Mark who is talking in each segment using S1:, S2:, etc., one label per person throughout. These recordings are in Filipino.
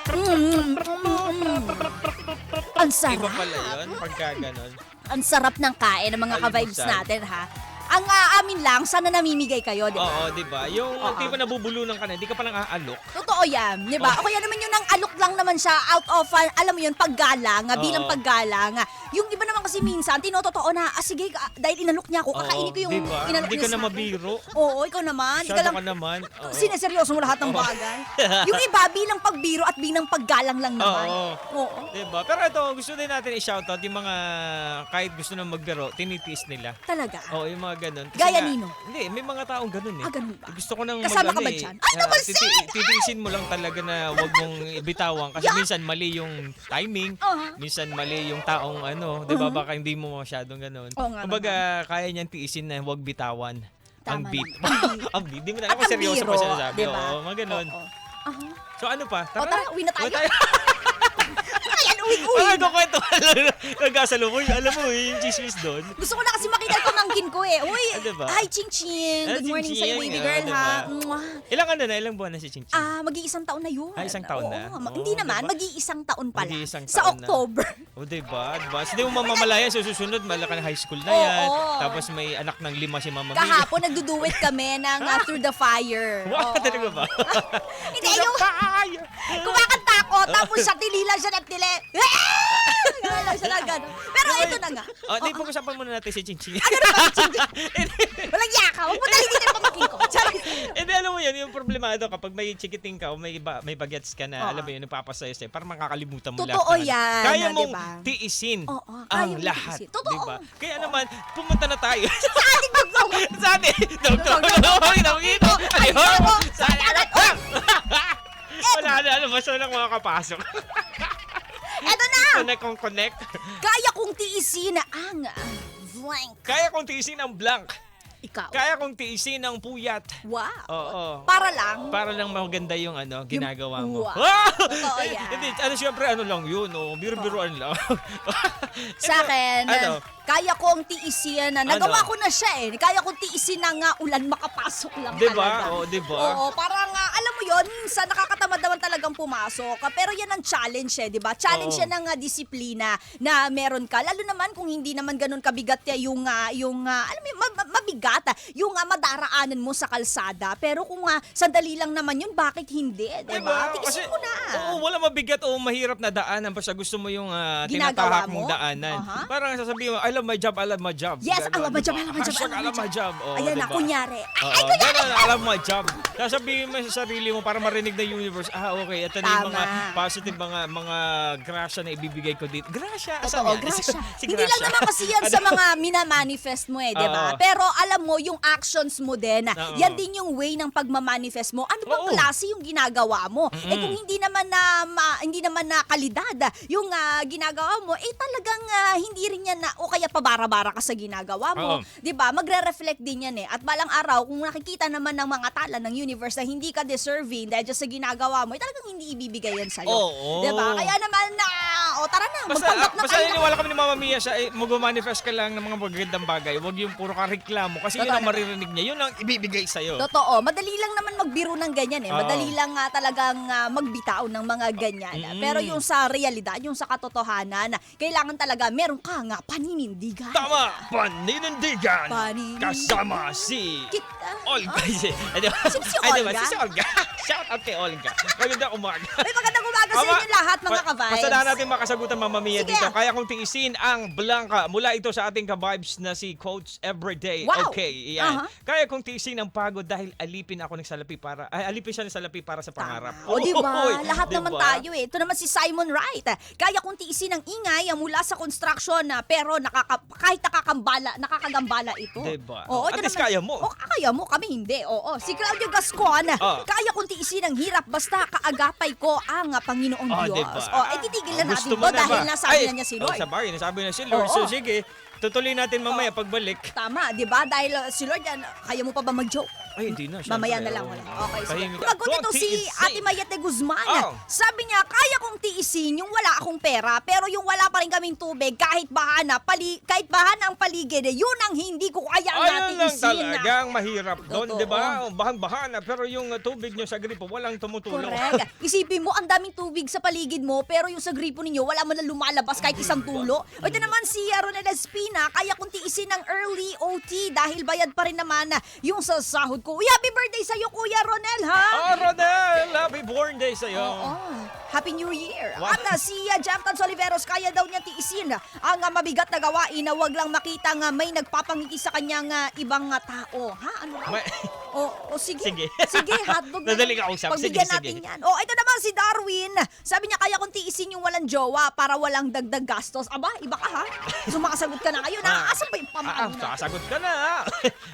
S1: Mm, mm. Ang
S2: Iba
S1: sarap.
S2: pala yun pagka ganon.
S1: Ang sarap ng kain ng mga ka-vibes
S2: Almusal.
S1: natin, ha? Ang amin lang, sana namimigay kayo, di ba?
S2: Oo, di ba? Yung
S1: Oo.
S2: tipo nabubulunan ka na, hindi ka pa nang aalok.
S1: Totoo yan, di ba? O kaya naman yun, ang alok lang naman siya out of, alam mo yun, paggalang, bilang
S2: Oo.
S1: paggalang. Yung iba naman kasi minsan, tinototoo na, sige, dahil inalok niya ako, kakainin ko yung
S2: di ba?
S1: inalok
S2: Hindi
S1: niya
S2: ka na
S1: sa akin.
S2: mabiro.
S1: Oo, ikaw naman. Ikaw
S2: Masyado
S1: lang,
S2: ka naman. Oo.
S1: sineseryoso mo lahat ng
S2: Oo.
S1: bagay. Yung iba, bilang pagbiro at bilang paggalang lang naman.
S2: Oo.
S1: Oo.
S2: Diba? Pero ito, gusto din natin i-shoutout yung mga kahit gusto na magbiro, tinitiis nila.
S1: Talaga.
S2: Oo, yung mga ganun. Kasi
S1: Gaya
S2: nga-
S1: nino?
S2: Hindi, may mga taong ganun eh.
S1: Ganun ba?
S2: Gusto ko nang
S1: Kasama ka ba
S2: eh.
S1: dyan? Ay, naman, Sid!
S2: Titiisin mo lang talaga na wag mong ibitawan kasi
S1: Yeah.
S2: minsan mali yung timing, minsan mali yung taong ano, 'di ba? Baka hindi mo masyadong ganun.
S1: Oo nga
S2: Kumbaga, kaya niyang tiisin na wag bitawan. Ang
S1: Tama
S2: beat.
S1: naman.
S2: Ang beat. Di mo na
S1: At
S2: ako seryoso
S1: ang
S2: pa
S1: biro,
S2: sinasabi.
S1: diba?
S2: Oo, mga ganun.
S1: Oo. Aha.
S2: So ano pa?
S1: O, tara, uwi na tayo. Ayan, uwi
S2: Ano
S1: na.
S2: kwento? Nagkasaluboy. Alam mo, yung chismis doon.
S1: Gusto ko na kasi makita yung pamangkin ko eh. Uy,
S2: Diba?
S1: hi Ching Ching.
S2: Ah,
S1: Good morning
S2: Ching
S1: sa'yo,
S2: Ching.
S1: baby
S2: Ah,
S1: girl,
S2: diba?
S1: ha. Mwah.
S2: Ilang buwan na si Ching Ching?
S1: Mag-iisang taon na yun.
S2: Isang taon na?
S1: Oo,
S2: Oo,
S1: hindi naman,
S2: diba?
S1: mag-iisang taon pa lang.
S2: Mag-iisang
S1: Sa
S2: taon na.
S1: October.
S2: O, diba? Diba? So, di mo mamamalayan sa susunod, malaki na high school na yan.
S1: Oo.
S2: Tapos may anak ng 5 si Mama Mia.
S1: Kahapon, nagduduet kami ng Through the Fire.
S2: Wow,
S1: Oo.
S2: talaga ba?
S1: Hindi, yung kumakanta ako, tapos siya tililan siya ng tili. Gano'n lang siya na gano'n. Pero ito na nga.
S2: Oh, di pag-usapan muna natin si Ching Ching.
S1: Ano naman, Ching Ching? Walang yaka. Huwag mo dalitin yung pamangkin ko. Charot.
S2: Hindi, alam mo yan, yung problemado kapag may chikiting ka o may bagets ka na,
S1: Oo.
S2: alam mo yun, nagpapasaya sa'yo, parang makakalimutan mo lahat.
S1: Totoo
S2: ng-
S1: yan,
S2: Kaya mong
S1: diba?
S2: tiisin
S1: Oo, kaya
S2: ang
S1: mong
S2: lahat.
S1: tiisin. Totoo.
S2: Diba? Kaya naman, pumunta na tayo.
S1: Sa ating magbawa.
S2: Sa atin, doktor, nakikita,
S1: Ayoko.
S2: sa lahat. Wala na, ano, basta lang makakapasok.
S1: Eto na.
S2: Connect.
S1: Kaya kong tiisin ang blank.
S2: Kaya kong tiisin ang blank.
S1: Ikaw.
S2: Kaya kong tiisin ang puyat.
S1: Wow.
S2: Oo.
S1: Para lang.
S2: Para lang maganda yung ginagawa mo.
S1: Wow.
S2: Wow!
S1: Totoo yan.
S2: Hindi, syempre, lang yun, biro-biroan lang.
S1: Sa akin,
S2: Ano?
S1: kaya kong tiisin na nagawa
S2: Ano?
S1: ko na siya eh. Kaya kong tiisin na nga ulan makapasok lang
S2: Diba?
S1: talaga.
S2: Oo, diba?
S1: Oo, parang alam mo yon, minsan nakakatamad naman talagang pumasok. Pero yan ang challenge eh, di ba? Challenge
S2: Oo.
S1: yan ng disiplina na meron ka. Lalo naman kung hindi naman ganun kabigat yung alam mo, yun, mabigat yung madaraanan mo sa kalsada. Pero kung sandali lang naman yun, bakit hindi? Di ba? Tiisin mo na.
S2: Oo, wala mabigat o mahirap na daanan basta gusto mo yung
S1: Ginagawa
S2: tinatahak
S1: mo?
S2: mong daanan.
S1: Aha.
S2: Parang sasabihin mo, I love my job, I love my job.
S1: Yes, I
S2: Ganon,
S1: love my job,
S2: diba?
S1: I love my job,
S2: Hashtag
S1: I love my job.
S2: Oo,
S1: Ayan na,
S2: diba?
S1: kunyari.
S2: Oo, ganun, I love my job. Sasabihin mo sa sarili mo para marinig ng universe, okay, ito na yung
S1: Tama.
S2: mga positive, mga grasya na ibibigay ko dito. Grasya? Asan
S1: Totoo,
S2: yan?
S1: grasya.
S2: Si
S1: Hindi lang
S2: Gracia.
S1: naman kasi yan sa
S2: Ano?
S1: mga minamanifest mo eh, di ba?
S2: Oo.
S1: Pero alam mo, yung actions mo din,
S2: Oo.
S1: yan din yung way ng pagmamanifest mo. Ano bang
S2: Oo.
S1: klase yung ginagawa mo? Eh kung hindi naman na kalidad yung ginagawa mo, talagang hindi rin yan o kaya pabara-bara ka sa ginagawa mo.
S2: Oo.
S1: Di ba? Magre-reflect din yan eh. At balang araw, kung nakikita naman ng mga tala ng universe na hindi ka deserving dahil just sa ginagawa mo, talagang hindi ibibigay yan sa'yo.
S2: Oo.
S1: Di ba? Kaya naman tara na, magpanggap na
S2: Basta
S1: tayo.
S2: naniniwala kami ni Mama Mia siya, mag-manifest ka lang ng mga magagandang bagay. Huwag yung puro ka reklamo. Kasi yun
S1: Totoo
S2: ang
S1: naman.
S2: maririnig niya. Yun ang ibibigay sa'yo.
S1: Totoo. Madali lang naman magbiro ng ganyan eh.
S2: Oo.
S1: Madali lang talagang magbitaw ng mga ganyan. Pero yung sa realidad, yung sa katotohanan, kailangan talaga meron ka paninindigan.
S2: Tama! Paninindigan!
S1: Paninindigan.
S2: Kasama si
S1: Kita.
S2: Olga.
S1: Si
S2: Diba?
S1: Olga?
S2: Si Olga. Shout out kay Olga. Magandang umaga.
S1: Ay, magandang umaga sa inyo lahat, mga ka-vibes.
S2: Basta na natin makasagutan, Mama Mia,
S1: Sige.
S2: dito. Kaya kong tiisin ang blanca. Mula ito sa ating ka-vibes na si Coach Everyday.
S1: Wow.
S2: Okay, yan.
S1: Aha.
S2: Kaya kong tiisin ang pagod dahil alipin siya ng salapi para sa pangarap.
S1: O, di ba?
S2: Oy,
S1: Lahat
S2: diba?
S1: naman tayo eh. Ito naman si Simon Wright. Kaya kung tiisin ang ingay mula sa construction pero kahit nakakagambala ito.
S2: Diba?
S1: Oo,
S2: At
S1: ito
S2: least
S1: naman-
S2: kaya mo.
S1: Kaya mo, kami hindi. Oo. Si Claudio Gascon, kaya kung tiisin ang hirap basta kaagapay ko ang Panginoong Diyos.
S2: Diba?
S1: Titigil na natin
S2: Gusto mo
S1: to
S2: na
S1: dahil
S2: ba?
S1: nasabi na niya si Lord.
S2: Nasabi na si Lord.
S1: Oo.
S2: So sige, tutuloy natin mamaya pagbalik.
S1: Tama, di ba? Dahil si Lord yan, kaya mo pa ba mag-joke?
S2: Ay, hindi na.
S1: Mamaya
S2: syempre,
S1: na lang
S2: oo.
S1: ulit. Okay, sige.
S2: Tahimik ka.
S1: Magot ito
S2: Don't
S1: si
S2: tiisin.
S1: Ate Mayete Guzman.
S2: Oh.
S1: Sabi niya, kaya kong tiisin yung wala akong pera, pero yung wala pa rin kaming tubig, kahit bahana ang paligid, yun ang hindi ko kayang
S2: Ayun lang
S1: natiisin.
S2: talagang mahirap doon,
S1: Totoo.
S2: di ba? Bahang-bahana, pero yung tubig nyo sa gripo, walang tumutulong.
S1: Correct. Isipin mo, ang daming tubig sa paligid mo, pero yung sa gripo ninyo, wala man na lumalabas kahit isang tulo. O ito naman si Ronel Espina, kaya kong tiisin ng early OT dahil bayad pa rin naman yung sa sahod ko. Uy, happy birthday sa'yo, Kuya Ronel, ha?
S2: Oh, Rodel! Happy born day sa'yo!
S1: Oo. Happy New Year.
S2: Wow.
S1: At si Jeftan Soliveros, kaya daw niya tiisin ang mabigat na gawain na wag lang makita nga may nagpapangiti sa kanyang ibang tao. Ha? Ano raw?
S2: May-
S1: O sige.
S2: Sige.
S1: Sige, hotdog na.
S2: Nadali ka usap. Sige,
S1: Pagbigyan
S2: sige.
S1: natin yan. O, ito naman si Darwin. Sabi niya, kaya kong tiisin yung walang jowa para walang dagdag gastos. Aba, iba ka ha? Sumakasagot ka na ngayon ha? Asan ba yung pamalo na?
S2: Sasagot ka na.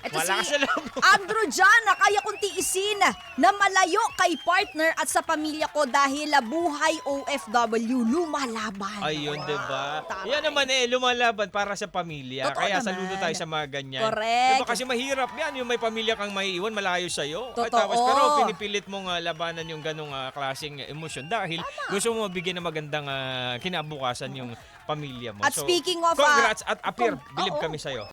S1: Ito
S2: Wala ka
S1: si
S2: sa loob.
S1: Andrew Jan, kaya kong tiisin na malayo kay partner at sa pamilya ko dahil buhay OFW, lumalaban.
S2: Ayun, di ba?
S1: Tama
S2: Yan naman lumalaban para sa pamilya.
S1: Totoo
S2: Kaya
S1: naman.
S2: saludo tayo sa mga ganyan.
S1: Correct.
S2: Diba kasi mahirap yan, yung may pamilya kang maiiwan malayo sa'yo. At
S1: Totoo.
S2: tapos, pero pinipilit mong labanan yung ganong klaseng emosyon dahil gusto mo mabigyan ng magandang kinabukasan yung pamilya mo.
S1: At speaking of,
S2: congrats at appear. Bilib
S1: oo.
S2: kami sa'yo.